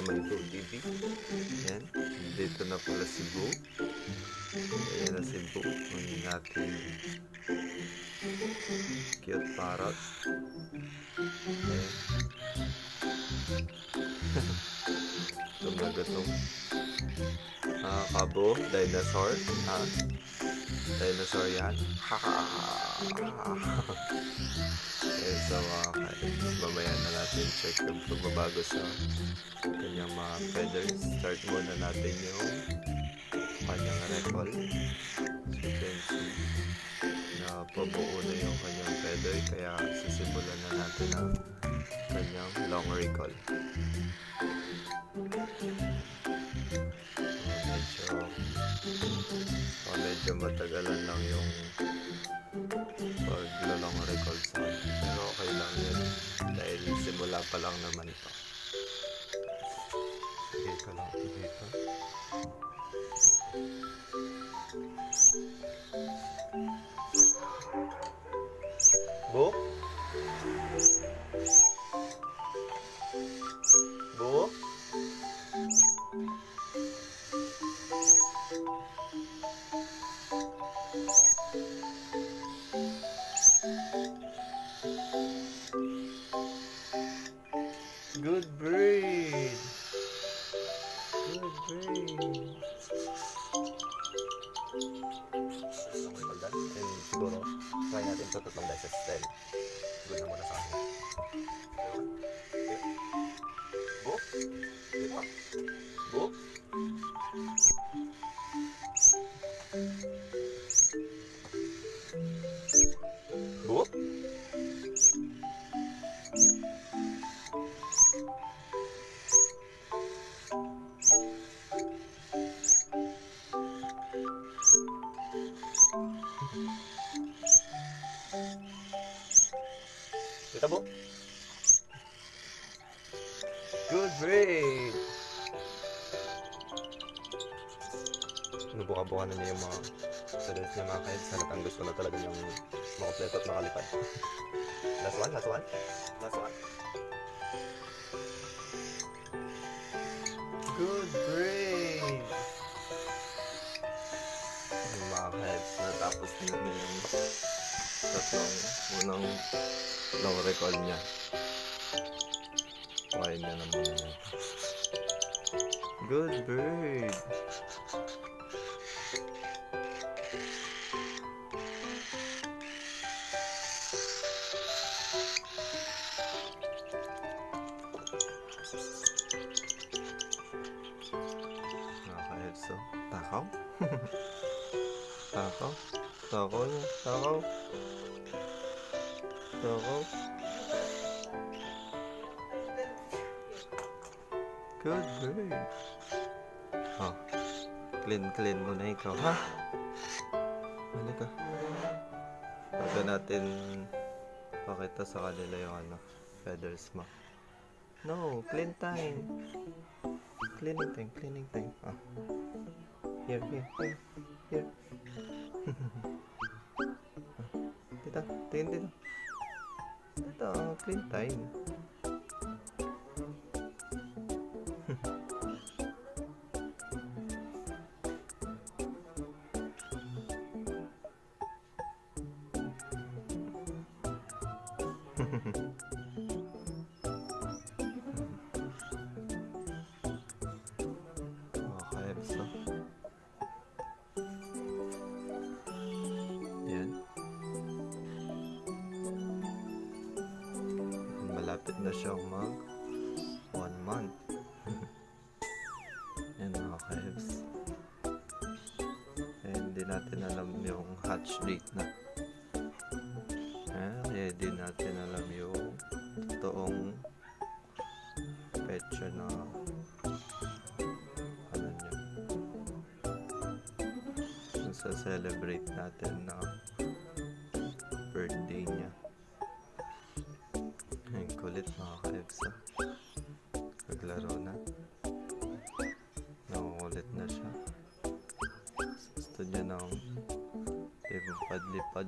my TV. Yan. Dito na pala si Boo. Ayan na si Boo. Ang ating cute parrot. Ayan. Gumagatong. Kabo, dinosaur. Dinosaur yan. Okay, so mamaya na natin check yung pagbabago sa kanyang mga feathers. Start muna natin yung kanyang recall. So you can see na pabuo na yung kanyang feather, kaya sisimulan na natin ang kanyang long recall. Medyo matagalan lang yung pag-long recall sa akin, pero okay lang yun dahil simula pa lang naman ito. Sige ka lang dito. Bo? Bo? Good brain. Good brain. And siguro, try natin sa tatlong dices. Then, good na muna sa akin. Bo? Bo? Bo? Kita Bo? Good brain! Nubuka-buka na niya yung mga feathers niya mga kids. Halatang gusto na talaga niyang makompleto at makalipad. Last one, last one, last one. Good brain! Mga kids, natapos na yung tatlong unang long recall niya. Kuhain na naman natin. Good bird! Okay, so, takaw? Takaw? Takaw na, takaw? Takaw? Good bird. Oh, clean mo na ikaw, ha? Halika. Pagka natin pakita sa kanila yung feathers mo. No, clean time. Cleaning time. Ah. Here. Dito, tingin dito. Dito, clean time. Okay, so yan, malapit na siyang mag 1 month. Yan mga kabs, hindi natin alam yung hatch date na. Hindi natin alam yung totoong petsa na ano niya. Celebrate natin na birthday niya. Ang kulit mga ka-EPSA. Naglaro na. Nakukulit na siya. Gusto niya ng lipad-lipad.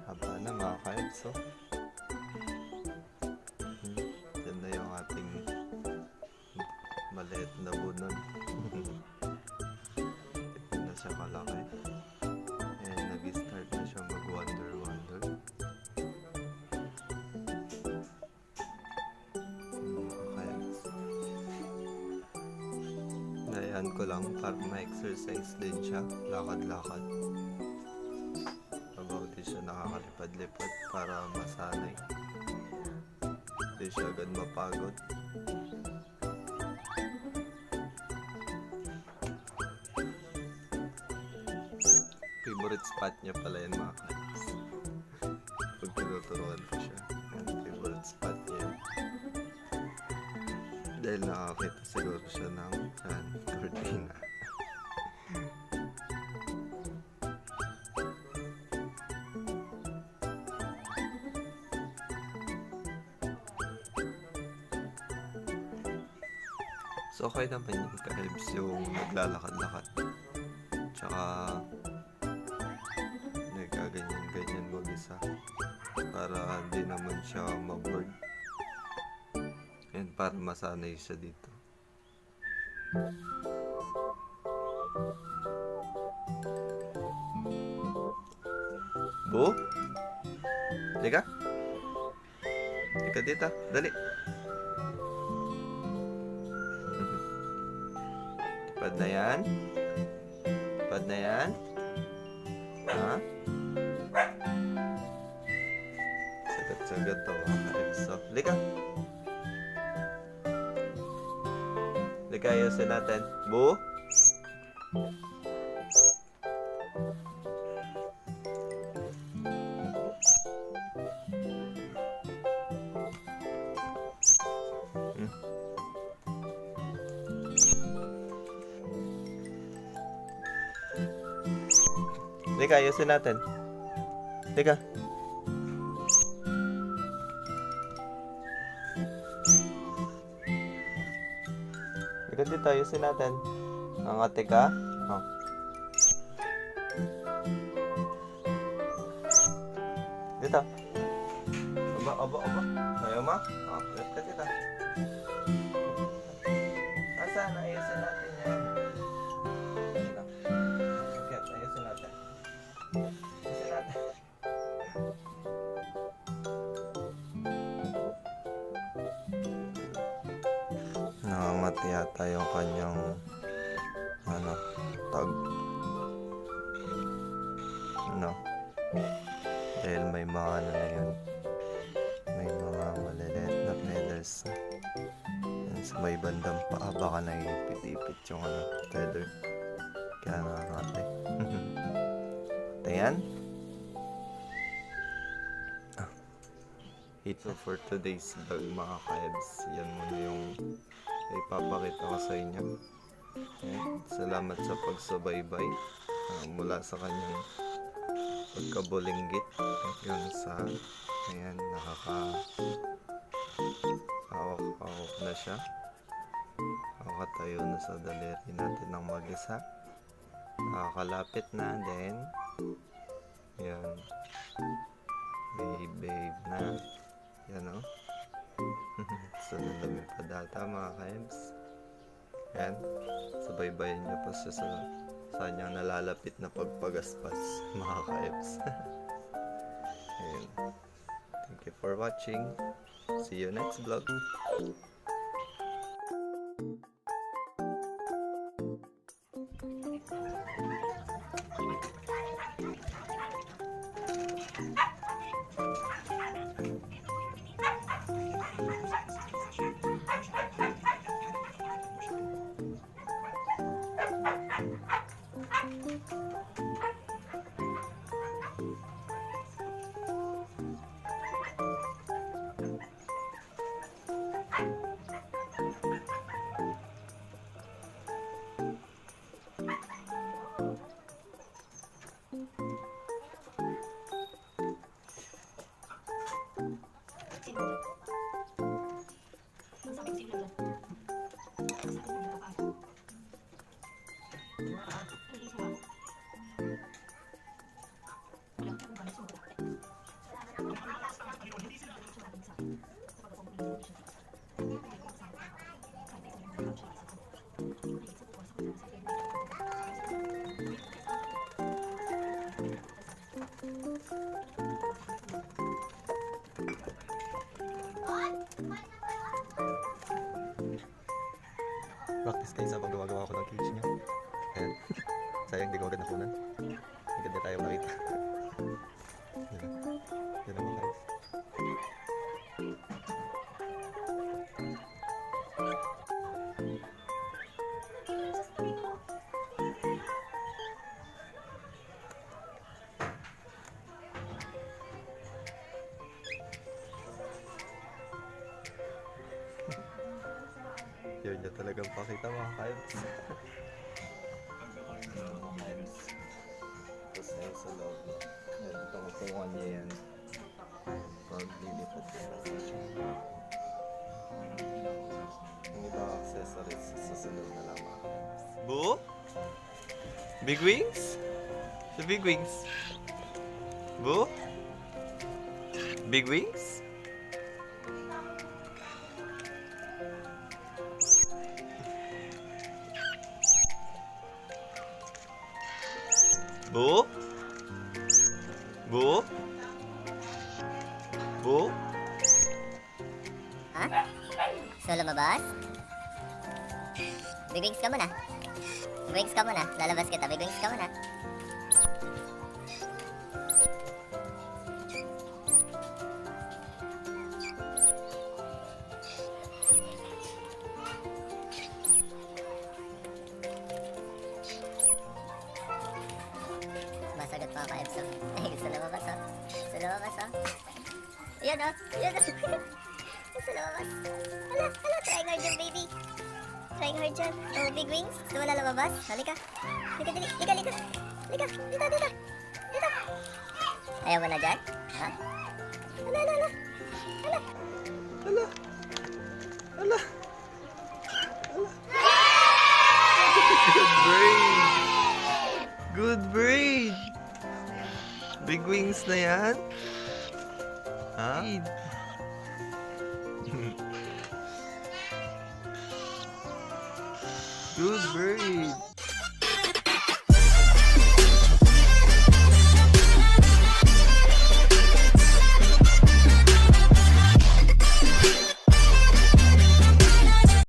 Haba na mga ka-EPSA. Dinaan ko lang para ma-exercise din siya. Lakad-lakad. Habang di siya nakakalipad-lipad para masanay. Di siya agad mapagod. Favorite spot niya pala yan mga kids. Pag tinuturuan ko siya, yung favorite spot niya. Dahil nakakita siguro siya ng cortina. So okay naman yung ka-helps yung naglalakad-lakad. Tsaka nagkaganyan-ganyan mag-isa para di naman siya ma-bored. And para masanay siya dito. Bu? Halika. Halika dito. Dali. Pad na yan? Pad na yan? Ha? Sagat-sagat to mga ka-EBSO. Halika. Halika, ayusin natin. Bu? Halika, ayusin natin. Halika. Halika dito, ayusin natin. Angate ka? Oh. Dito. Aba. Ayaw mo? Oh, ulit ka dito. Asan? Ayusin natin yan. Dito. Okay, ayusin natin. Ayusin natin. Nakangati yata yung kanyang tag. Dahil may mga na yun. May mga maliliit na feathers. Yan sa may bandang paa baka naipit-ipit yung feather. Kaya nakakati. Ayan. So for today's vlog mga ka-EBS, yan muna yung ipapakita ko sa inyo. Ayan. Salamat sa pagsubaybay mula sa kanyang pagkabulinggit hanggang sa ayan, nakaka-hawak na siya. Nakakatayo na sa daliri natin ng mag-isa. Nakakalapit na din. Ayan. Babe na. Yan o. So nalamig pa data mga ka-EBS. Ayan. Subaybayan niyo pa siya sa kanyang nalalapit na pagpagaspas mga ka-EBS. Ayan. Thank you for watching. See you next vlog. Practice kayo sa paggawa-gawa ko ng cage niya. Sayang, di ko agad nakunan. Agad na tayo makita. Yan. Yan naman guys. Yun niya talagang pakita mga kayos. Tapos ayun sa loob. Yan, ito makuha niya yan. Maglilipat yan. Yung iba accessories sa sunod na lang mga kayos. Bu? Big wings? The big wings? Bu? Big wings? Bu? Bu? Bu? Ha? So lumabas? Big wings ka muna. Big wings ka muna. Lalabas kita. Big wings ka muna. Masagot pa ka, Epso. Ay, gusto lumabas, oh. Gusto lumabas, oh. Yan, oh. Yan, oh. Gusto lumabas. Hala, hala. Trying hard dyan, baby. Trying hard dyan. Oh, big wings. Gusto mo na lumabas? Halika. Halika, dali. Halika, halika. Halika. Dito, dito. Dito. Ayaw mo na dyan? Ha? Hala, hala, hala. Hala. Hala. Hala. Good brain. Good brain. Big wings na yan? Ha? Good brain.